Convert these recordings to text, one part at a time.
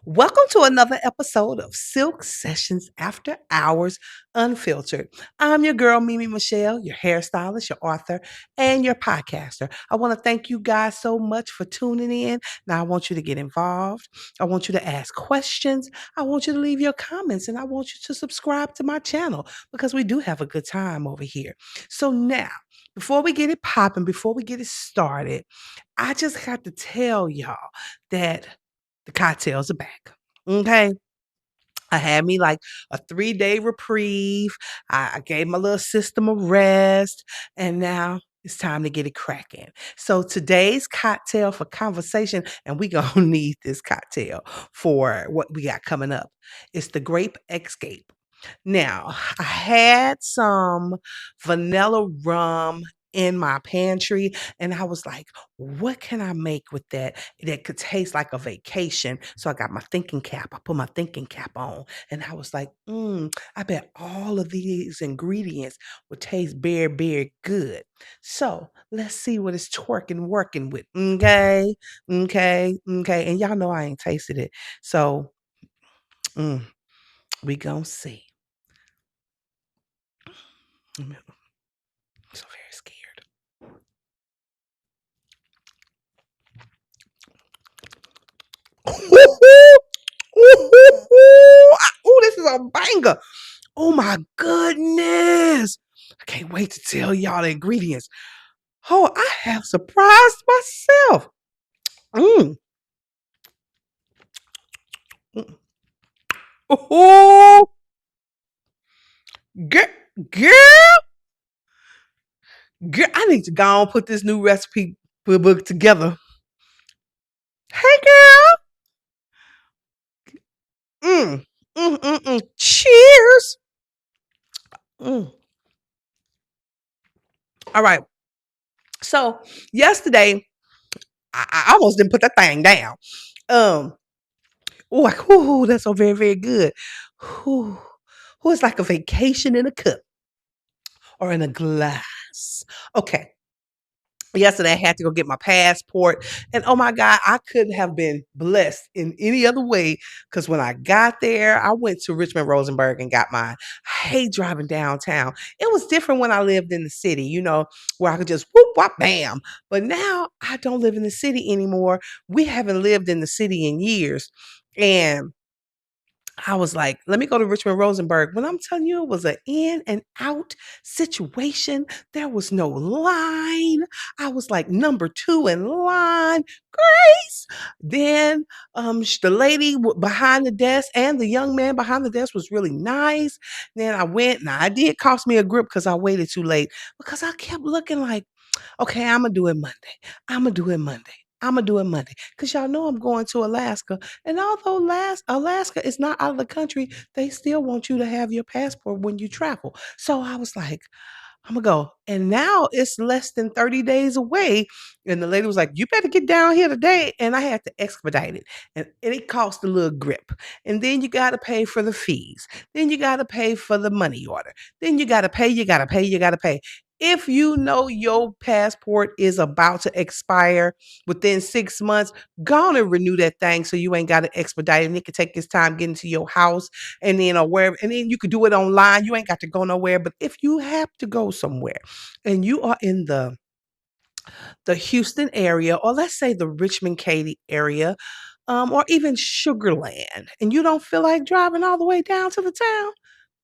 Welcome to another episode of Silk Sessions After Hours Unfiltered. I'm your girl, Mimi Michelle, your hairstylist, your author, and your podcaster. I want to thank you guys so much for tuning in. Now, I want you to get involved. I want you to ask questions. I want you to leave your comments, and I want you to subscribe to my channel because we do have a good time over here. So now, before we get it popping, before we get it started, I just got to tell y'all that the cocktails are back. Okay. I had me like a 3-day reprieve. I gave my little system a rest, and now it's time to get it cracking. So today's cocktail for conversation, and we gonna need this cocktail for what we got coming up. It's the Grape Escape. Now, I had some vanilla rum in my pantry, and I was like, what can I make with that could taste like a vacation? So I got my thinking cap. I put my thinking cap on, and I was like, I bet all of these ingredients would taste very good. So let's see what it's twerking working with. Okay. Okay. And y'all know I ain't tasted it. So mm, we gonna see. I'm so very scared. Oh, this is a banger. Oh my goodness. I can't wait to tell y'all the ingredients. Oh, I have surprised myself. Mm. Mm. Oh, girl, girl, girl, I need to go and put this new recipe book together. Hey, girl. Cheers. Mm. All right. So yesterday, I almost didn't put that thing down. Um, oh, like, ooh, that's so very good. Ooh, ooh, it's like a vacation in a cup or in a glass. Okay. Yesterday, I had to go get my passport. And oh my God, I couldn't have been blessed in any other way. Because when I got there, I went to Richmond Rosenberg and got mine. I hate driving downtown. It was different when I lived in the city, where I could just whoop, whop, bam. But now I don't live in the city anymore. We haven't lived in the city in years. And I was like, let me go to Richmond Rosenberg. When I'm telling you, it was an in and out situation. There was no line. I was like number 2 in line. Grace. Then the lady behind the desk and the young man behind the desk was really nice. Then I went. Now, it did cost me a grip because I waited too late because I kept looking like, okay, I'm going to do it Monday. I'm going to do it Monday. I'm going to do it Monday. Because y'all know I'm going to Alaska. And although Alaska is not out of the country, they still want you to have your passport when you travel. So I was like, I'm gonna go. And now it's less than 30 days away. And the lady was like, you better get down here today. And I had to expedite it. And it cost a little grip. And then you got to pay for the fees. Then you got to pay for the money order. Then you got to pay. If you know your passport is about to expire within 6 months, go on and renew that thing so you ain't got to expedite it. And it can take its time getting to your house and then or wherever, and then you could do it online. You ain't got to go nowhere. But if you have to go somewhere and you are in the Houston area, or let's say the Richmond Katy area, or even Sugarland, and you don't feel like driving all the way down to the town,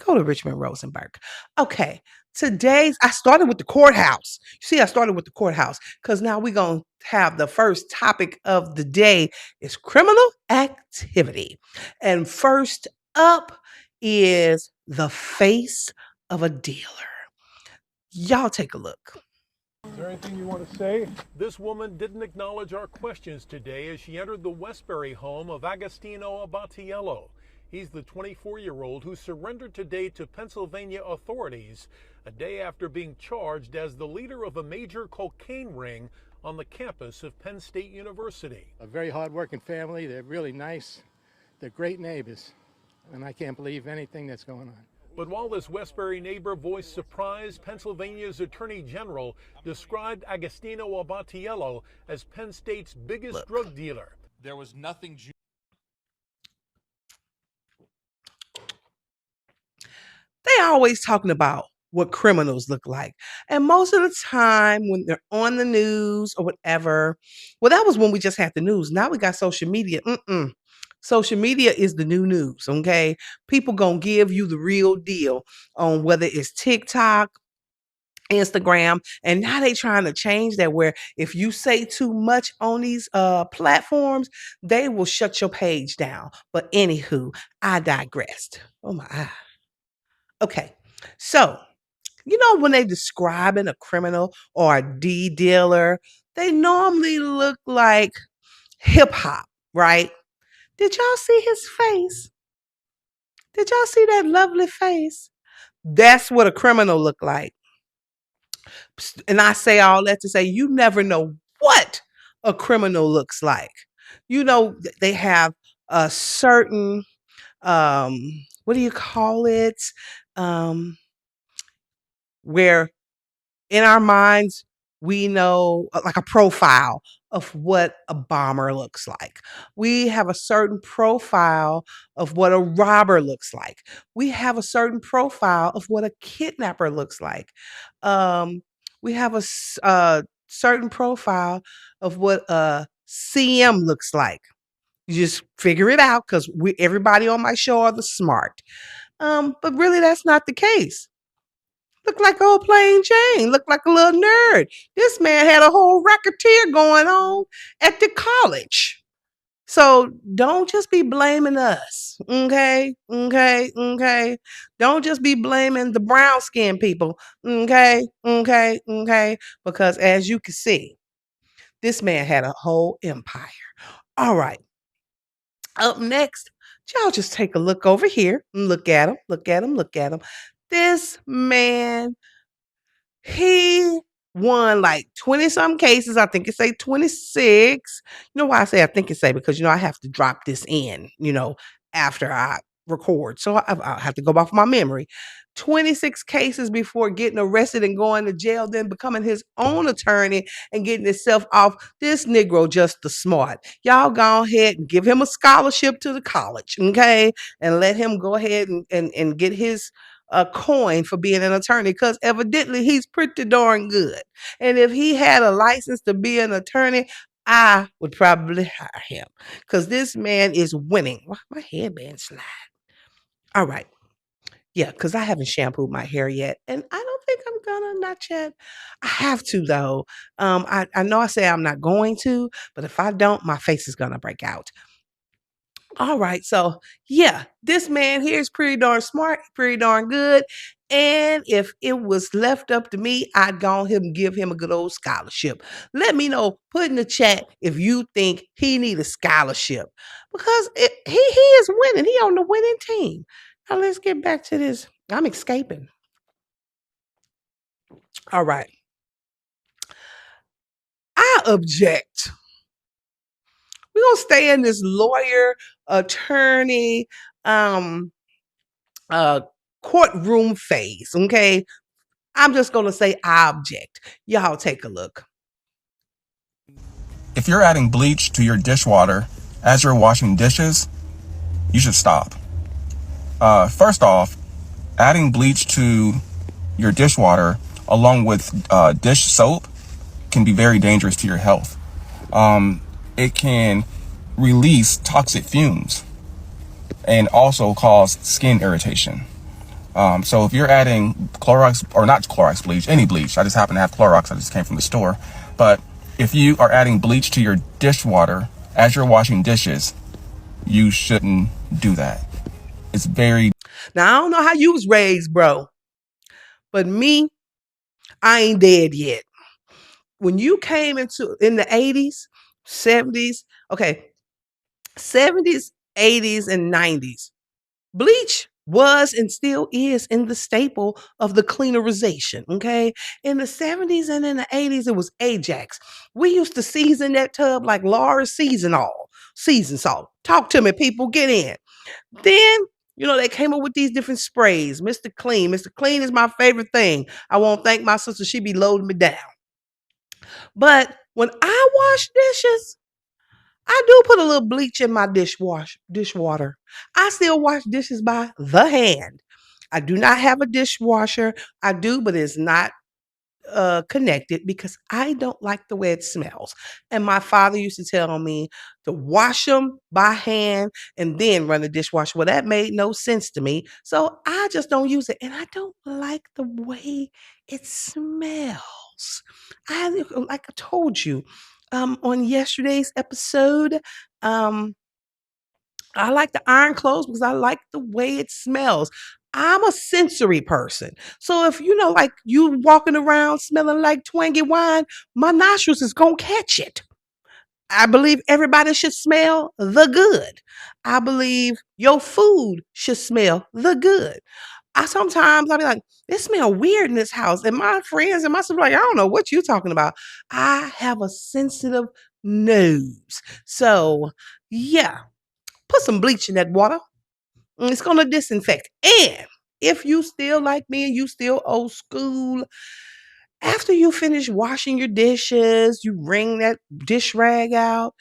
go to Richmond Rosenberg. Okay. I started with the courthouse. You see, I started with the courthouse because now we're going to have the first topic of the day is criminal activity. And first up is the face of a dealer. Y'all take a look. Is there anything you want to say? This woman didn't acknowledge our questions today as she entered the Westbury home of Agostino Abatiello. He's the 24-year-old who surrendered today to Pennsylvania authorities a day after being charged as the leader of a major cocaine ring on the campus of Penn State University. A very hard-working family. They're really nice. They're great neighbors, and I can't believe anything that's going on. But while this Westbury neighbor voiced surprise, Pennsylvania's Attorney General described Agostino Abatiello as Penn State's biggest drug dealer. There was nothing They always talking about what criminals look like. And most of the time when they're on the news or whatever, well, that was when we just had the news. Now we got social media. Social media is the new news, okay? People gonna give you the real deal on whether it's TikTok, Instagram, and now they trying to change that where if you say too much on these platforms, they will shut your page down. But anywho, I digressed. Oh my eye. Okay. So, when they describing a criminal or a D dealer, they normally look like hip hop, right? Did y'all see his face? Did y'all see that lovely face? That's what a criminal look like. And I say all that to say you never know what a criminal looks like. They have a certain um what do you call it? Um where in our minds, we know like a profile of what a bomber looks like. We have a certain profile of what a robber looks like. We have a certain profile of what a kidnapper looks like. Um, we have a certain profile of what a CM looks like. You just figure it out because everybody on my show are the smart. But really, that's not the case. Look like old plain Jane. Look like a little nerd. This man had a whole racketeer going on at the college. So don't just be blaming us. Okay. Okay. Okay. Don't just be blaming the brown skinned people. Okay. Okay. Okay. Because as you can see, this man had a whole empire. All right. Up next, y'all just take a look over here. Look at him. Look at him. Look at him. This man, he won like 20 some cases. I think it say 26. You know why I say I think it say? Because, I have to drop this in, after I record. So I have to go off my memory. 26 cases before getting arrested and going to jail, then becoming his own attorney and getting himself off. This Negro just the smart. Y'all go ahead and give him a scholarship to the college, okay? And let him go ahead and get his a coin for being an attorney because evidently he's pretty darn good. And if he had a license to be an attorney, I would probably hire him because this man is winning. Why my headband slide? All right. Yeah, because I haven't shampooed my hair yet. And I don't think I'm gonna, not yet. I have to though. I know I say I'm not going to, but if I don't, my face is gonna break out. All right. So, yeah, this man here is pretty darn smart, pretty darn good. And if it was left up to me, I'd go him and give him a good old scholarship. Let me know, put in the chat if you think he need a scholarship because he is winning. He on the winning team. Now let's get back to this. I'm escaping. All right. I object. We're gonna stay in this lawyer, attorney, um, uh courtroom phase. Okay. I'm just gonna say I object. Y'all take a look. If you're adding bleach to your dishwater as you're washing dishes, you should stop. First off, adding bleach to your dishwater along with dish soap can be very dangerous to your health. It can release toxic fumes and also cause skin irritation. So if you're adding Clorox, or not Clorox bleach, any bleach, I just happen to have Clorox, I just came from the store, but if you are adding bleach to your dishwater as you're washing dishes, you shouldn't do that. It's very... Now I don't know how you was raised, bro, but me, I ain't dead yet. When you came in the 80s, 70s, okay, 70s, 80s, and 90s, bleach was and still is in the staple of the cleanerization. Okay. In the 70s and in the 80s, it was Ajax. We used to season that tub like Laura season salt. Talk to me, people. Get in. Then, they came up with these different sprays. Mr. Clean. Mr. Clean is my favorite thing. I won't thank my sister. She be loading me down. But when I wash dishes, I do put a little bleach in my dishwater. I still wash dishes by the hand. I do not have a dishwasher. I do, but it's not connected because I don't like the way it smells. And my father used to tell me to wash them by hand and then run the dishwasher. Well, that made no sense to me. So I just don't use it. And I don't like the way it smells. Like I told you on yesterday's episode, um, I like the iron clothes because I like the way it smells. I'm a sensory person. So if like you walking around smelling like twangy wine, my nostrils is gonna catch it. I believe everybody should smell the good. I believe your food should smell the good. I'll be like, it smell weird in this house. And my friends and my sister like, I don't know what you're talking about. I have a sensitive nose. So yeah, put some bleach in that water. It's gonna disinfect. And if you still like me and you still old school, after you finish washing your dishes, you wring that dish rag out,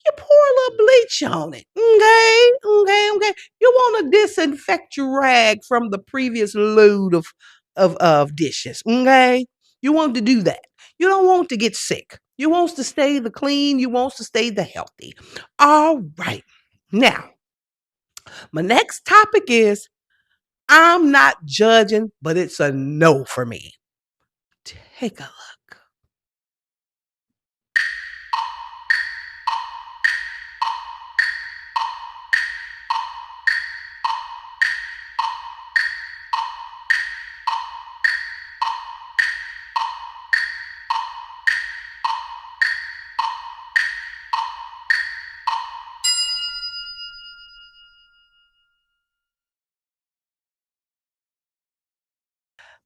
you pour a little bleach on it. Okay. You want to disinfect your rag from the previous load of dishes. Okay. You want to do that. You don't want to get sick. You want to stay the clean. You want to stay the healthy. All right. Now, my next topic is I'm not judging, but it's a no for me. Take a look.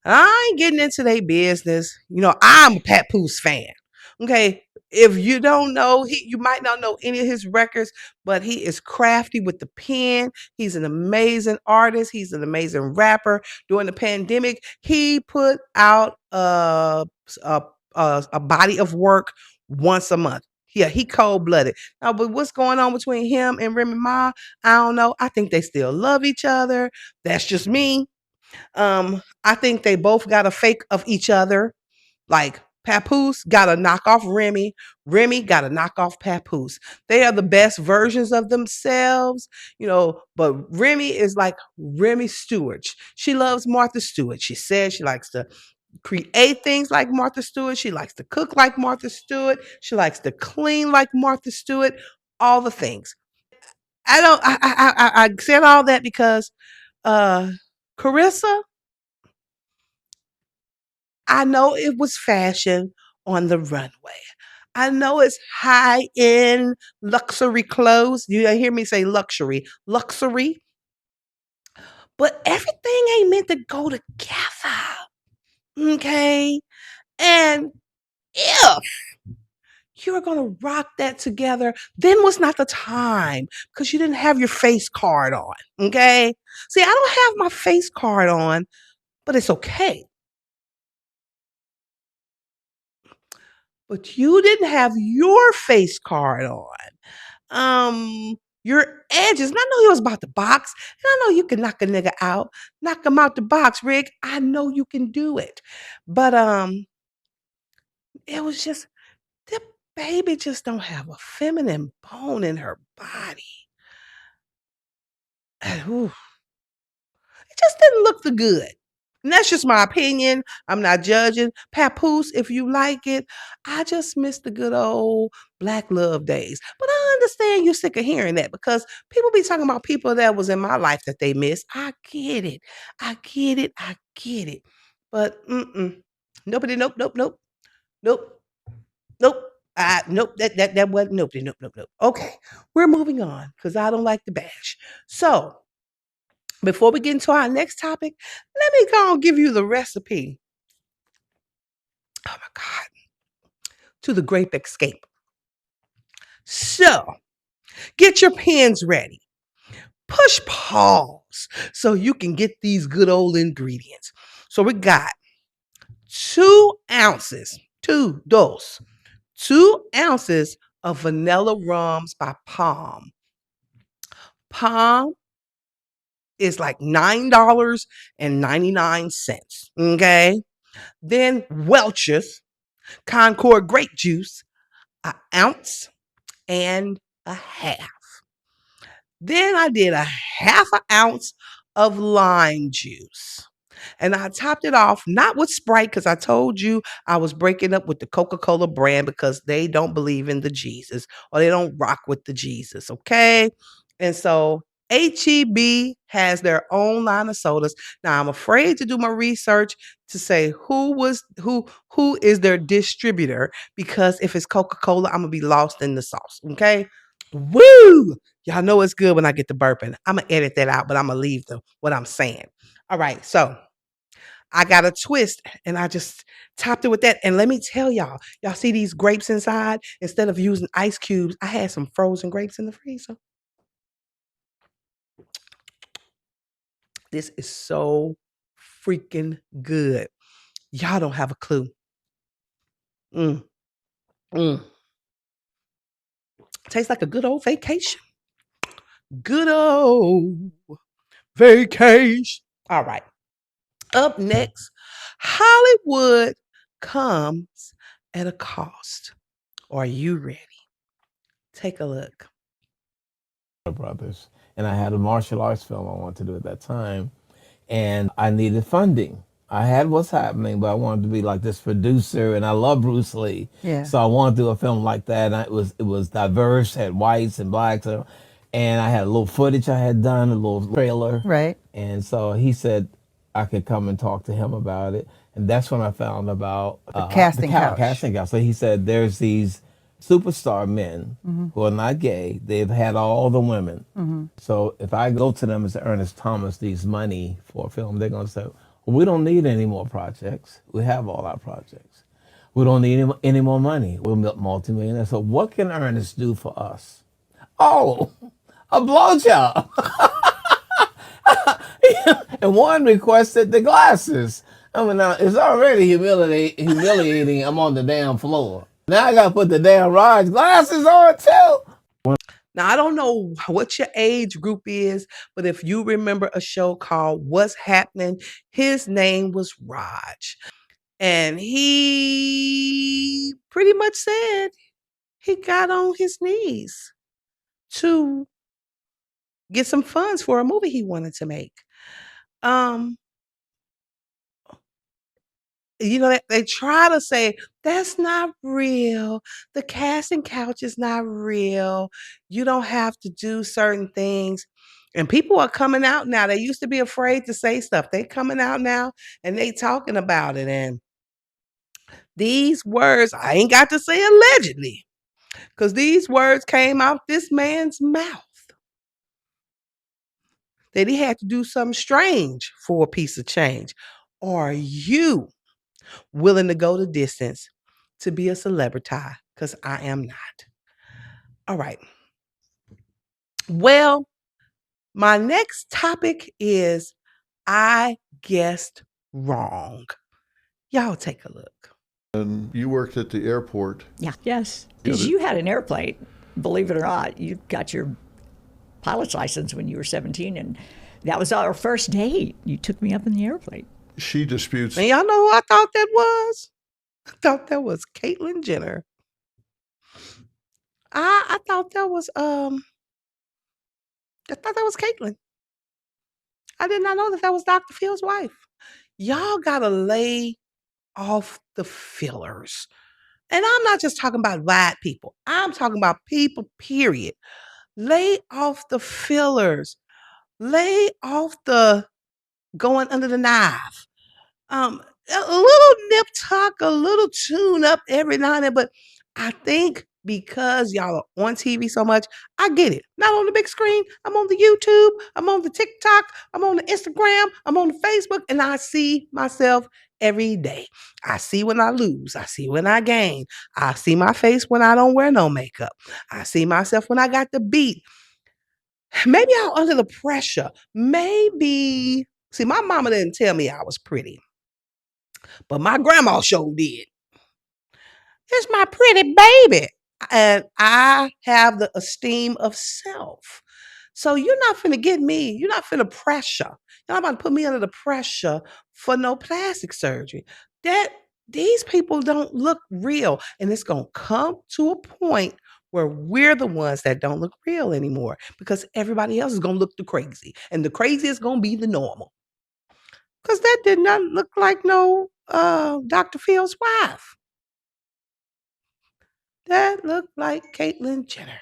I ain't getting into their business. I'm a Papoose fan. Okay. If you don't know, you might not know any of his records, but he is crafty with the pen. He's an amazing artist. He's an amazing rapper. During the pandemic, he put out a body of work once a month. Yeah, he cold blooded. Now, but what's going on between him and Remy Ma? I don't know. I think they still love each other. That's just me. I think they both got a fake of each other. Like Papoose got to knock off Remy. Remy got to knock off Papoose. They are the best versions of themselves, but Remy is like Remy Stewart. She loves Martha Stewart. She says she likes to create things like Martha Stewart. She likes to cook like Martha Stewart. She likes to clean like Martha Stewart. All the things. I don't. I said all that because uh, Carissa, I know it was fashion on the runway. I know it's high end luxury clothes. You hear me say luxury, but everything ain't meant to go together. Okay. And if you're going to rock that together, then was not the time because you didn't have your face card on. Okay. See, I don't have my face card on, but it's okay. But you didn't have your face card on. Your edges. And I know you was about the box. And I know you can knock a nigga out, knock him out the box, Rick. I know you can do it. But it was just the baby just don't have a feminine bone in her body. Ooh, it just didn't look the good. And that's just my opinion. I'm not judging. Papoose, if you like it, I just miss the good old Black love days. But I understand you're sick of hearing that because people be talking about people that was in my life that they miss. I get it. I get it. But nobody, nope, nope. Nope, that wasn't nope. Okay, we're moving on because I don't like the bash. So before we get into our next topic, let me go and give you the recipe. Oh my God. To the Grape Escape. So get your pens ready. Push pause so you can get these good old ingredients. So we got 2 ounces, 2 ounces of vanilla rums by Palm. Palm is like $9.99. Okay. Then Welch's Concord grape juice, an ounce and a half. Then I did a half an ounce of lime juice. And I topped it off not with Sprite because I told you I was breaking up with the Coca-Cola brand because they don't believe in the Jesus or they don't rock with the Jesus. Okay. And so HEB has their own line of sodas. Now I'm afraid to do my research to say who is their distributor, because if it's Coca-Cola, I'm gonna be lost in the sauce. Okay. Woo! Y'all know it's good when I get the burping. I'm gonna edit that out, but I'm gonna leave what I'm saying. All right, so I got a twist and I just topped it with that. And let me tell y'all see these grapes inside? Instead of using ice cubes, I had some frozen grapes in the freezer. This is so freaking good. Y'all don't have a clue. Mm, mm. Tastes like a good old vacation. Good old vacation. All right. Up next, Hollywood comes at a cost. Are you ready? Take a look. Brothers, and I had a martial arts film I wanted to do at that time, and I needed funding. I had what's happening, but I wanted to be like this producer, and I love Bruce Lee. Yeah. So I wanted to do a film like that. And it was diverse, had whites and blacks, and I had a little footage I had done, a little trailer. Right. And so he said I could come and talk to him about it, and that's when I found about casting couch. casting couch. So he said there's these superstar men who are not gay. They've had all the women. So if I go to them and say, Ernest Thomas needs money for a film, they're going to say, well, we don't need any more projects. We have all our projects. We don't need any more money. We're multimillionaires. So what can Ernest do for us? Oh, a blowjob. And one requested the glasses. I mean, now it's already humiliating. I'm on the damn floor. Now I got to put the damn Raj glasses on too. Now, I don't know what your age group is, but if you remember a show called What's Happening, his name was Raj. And he pretty much said he got on his knees to get some funds for a movie he wanted to make. They try to say that's not real. The casting couch is not real. You don't have to do certain things. And people are coming out now. They used to be afraid to say stuff. They coming out now and they talking about it. And these words, I ain't got to say allegedly, because these words came out this man's mouth, that he had to do something strange for a piece of change. Are you willing to go the distance to be a celebrity? Because I am not. All right. Well, my next topic is I guessed wrong. Y'all take a look. And you worked at the airport. Yeah. Yes. Because you had an airplane, believe it or not. You got your pilot's license when you were 17, and that was our first date. You took me up in the airplane. She disputes. And y'all know who I thought that was? I thought that was Caitlyn Jenner. I thought that was Caitlyn. I did not know that was Dr. Phil's wife. Y'all gotta lay off the fillers. And I'm not just talking about white people. I'm talking about people, period. Lay off the fillers. Lay off the going under the knife. A little nip tuck, a little tune up every now and then. But I think because y'all are on TV so much, I get it. Not on the big screen. I'm on the YouTube. I'm on the TikTok. I'm on the Instagram. I'm on the Facebook. And I see myself every day. I see when I lose. I see when I gain. I see my face when I don't wear no makeup. I see myself when I got the beat. Maybe I'm under the pressure. Maybe, see, my mama didn't tell me I was pretty, but my grandma sure did. It's my pretty baby. And I have the esteem of self. So you're not finna get me. You're not finna pressure. You're not about to put me under the pressure for no plastic surgery. That these people don't look real. And it's gonna come to a point where we're the ones that don't look real anymore because everybody else is gonna look the crazy. And the crazy is gonna be the normal. Because that did not look like no Dr. Phil's wife. That looked like Caitlyn Jenner.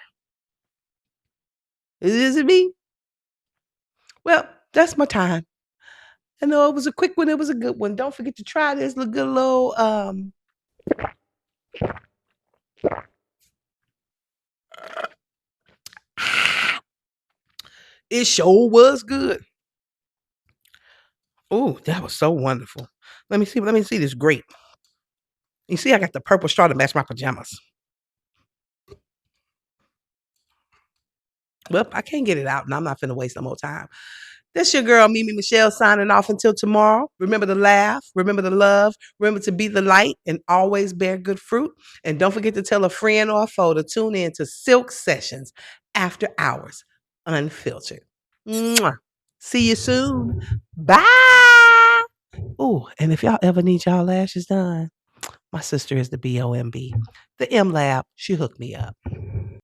Is it me? Well, that's my time. I know it was a quick one. It was a good one. Don't forget to try this little good little it sure was good. Oh, that was so wonderful. Let me see this grape. You see, I got the purple straw to match my pajamas. Well, I can't get it out, and I'm not finna waste no more time. This your girl, Mimi Michelle, signing off until tomorrow. Remember to laugh, remember to love, remember to be the light, and always bear good fruit. And don't forget to tell a friend or a foe to tune in to Silk Sessions After Hours, Unfiltered. Mwah. See you soon. Bye. Oh, and if y'all ever need y'all lashes done, my sister is the BOMB. The M Lab, she hooked me up.